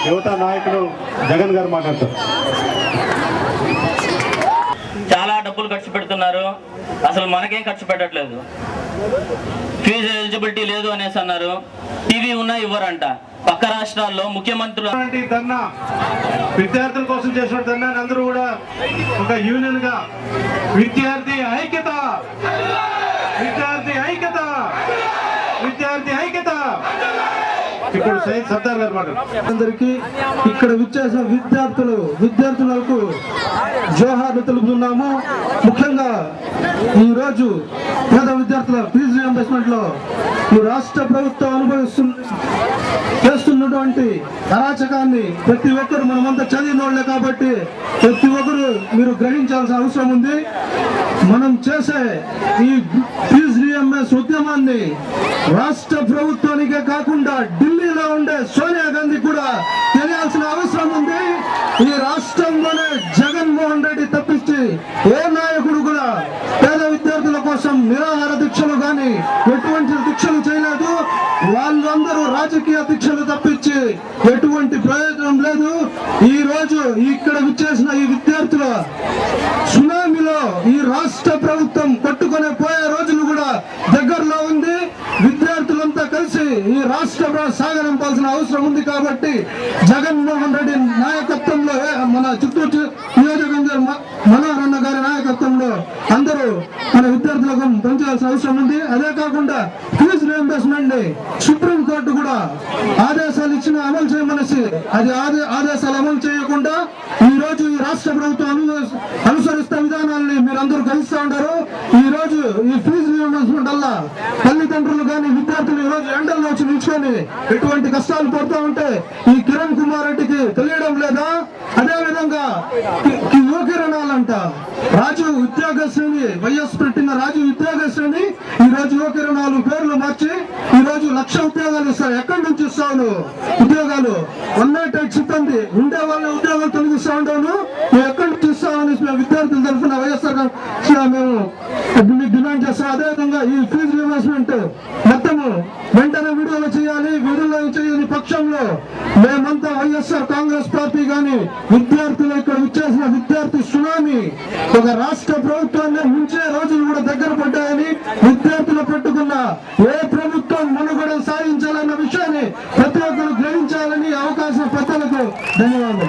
యువత నాయకుడు జగన్ గారు మాట్లాడతారు. చాలా డబ్బులు ఖర్చు పెడుతున్నారు, అసలు మనకేం ఖర్చు పెట్టట్లేదు. ఫీజు ఎలిజిబిలిటీ లేదు అనేసి అన్నారు. టీవీ ఉన్నా ఇవ్వరంట. పక్క రాష్ట్రాల్లో ముఖ్యమంత్రులు ధర్నా విద్యార్థుల కోసం చేసిన ధర్నా అందరూ కూడా ఒక యూనియన్ గా విద్యార్థి ఐక్యత, విద్యార్థి ఐక్యత, విద్యార్థి ఐక్యత. ఇప్పుడు సయ్యద్ సర్దార్ గారు మాట్లాడారు. అందరికీ ఇక్కడ విచ్చేసిన విద్యార్థులకు జోహార్లు తెలుపుతున్నాము. ముఖ్యంగా ఈ రోజు పేద విద్యార్థుల ఫీజు రియంబర్స్మెంట్ లో ఈ రాష్ట్ర ప్రభుత్వం చేస్తున్నటువంటి అరాచకాన్ని ప్రతి ఒక్కరు మనమంతా చదివిన వాళ్ళే కాబట్టి ప్రతి ఒక్కరు మీరు గ్రహించాల్సిన అవసరం ఉంది. మనం చేసే ఈ ఫీజు రియంబర్స్ ఉద్యమాన్ని రాష్ట్ర ప్రభుత్వానికే కాకుండా ఢిల్లీలో ఉండే సోనియా గాంధీ కూడా తెలియాల్సిన అవసరం ఉంది. ఈ రాష్ట్రంలోనే జగన్మోహన్ రెడ్డి తప్పించి ఏ నాయకుడు కూడా పేద విద్యార్థుల కోసం నిరాహార దీక్షలు కానీ ఎటువంటి దీక్షలు చేయలేదు. వాళ్ళందరూ రాజకీయ దీక్షలు తప్పించి ఎటువంటి ప్రయోజనం లేదు. ఈ రోజు ఇక్కడ విచ్చేసిన ఈ విద్యార్థుల సునామీలో ఈ రాష్ట్ర ప్రభుత్వం కొట్టుకునే పోయే రోజులు కూడా దగ్గరలో ఉంది. విద్యార్థులంతా కలిసి ఈ రాష్ట్ర సాగనంపాల్సిన అవసరం ఉంది. కాబట్టి జగన్మోహన్ రెడ్డి నాయకత్వంలో మన చిత్తూరు నియోజకవర్గం మనోహర్ అన్న గారి నాయకత్వంలో అందరూ మన విద్యార్థులకు పనిచేయాల్సిన అవసరం ఉంది. అదే కాకుండా ఫీజు రియంబర్స్మెంట్ ని సుప్రీంకోర్టు కూడా ఆదేశాలు ఇచ్చిన అమలు చేయమనేసి అది ఆదేశాలు అమలు చేయకుండా ఈ రోజు ఈ రాష్ట్ర ప్రభుత్వం అనుసరిస్తున్న విధానాన్ని మీరందరూ గమనిస్తూ ఉంటారు. ఈ రోజు ఈ ఫీజు రియంబర్స్మెంట్ వల్ల తల్లిదండ్రులు కానీ విద్యార్థులు ఈ రోజు ఎండల్లో వచ్చి నిల్చుకొని ఎటువంటి కష్టాలు పడుతూ ఉంటే ఈ కిరణ్ కుమార్ రెడ్డికి తెలియడం లేదా? అదే విధంగా యువకిరణాలంట రాజీవ్ ఉద్యోగశ్రేణి వైఎస్ పెట్టిన రాజీవ్ ఉద్యోగశ్రేణి ఈ రోజు యువకిరణాలు పేర్లు మార్చి ఈ రోజు 1,00,000 ఉద్యోగాలు ఇస్తారు. ఎక్కడి నుంచి ఇస్తావు ఉద్యోగాలు? 108 సిబ్బంది ఉండే వాళ్ళ ఉద్యోగాలు తొలగిస్తా ఉంటాను, నువ్వు ఎక్కడి నుంచి ఇస్తావని విద్యార్థుల తరఫున వైఎస్ఆర్ మేము డిమాండ్ చేస్తాం. అదేవిధంగా ఈ ఫీజు రియంబర్స్మెంట్ మొత్తము వెంటనే విడుదల చేయాలి. విడుదల చేయని పక్షంలో మేమంతా వైఎస్ఆర్ కాంగ్రెస్ పార్టీ గాని విద్యార్థులు ఇక్కడ విచ్చేసిన విద్యార్థి సునామీ ఒక రాష్ట్ర ప్రభుత్వాన్ని ముంచే రోజులు కూడా దగ్గర పడ్డాయని విద్యార్థులు పెట్టుకున్న ఏ ప్రభుత్వం మనుగడ సాధించాలన్న విషయాన్ని ప్రతి ఒక్కరు గ్రహించాలని అవకాశం పెద్దలకు ధన్యవాదాలు.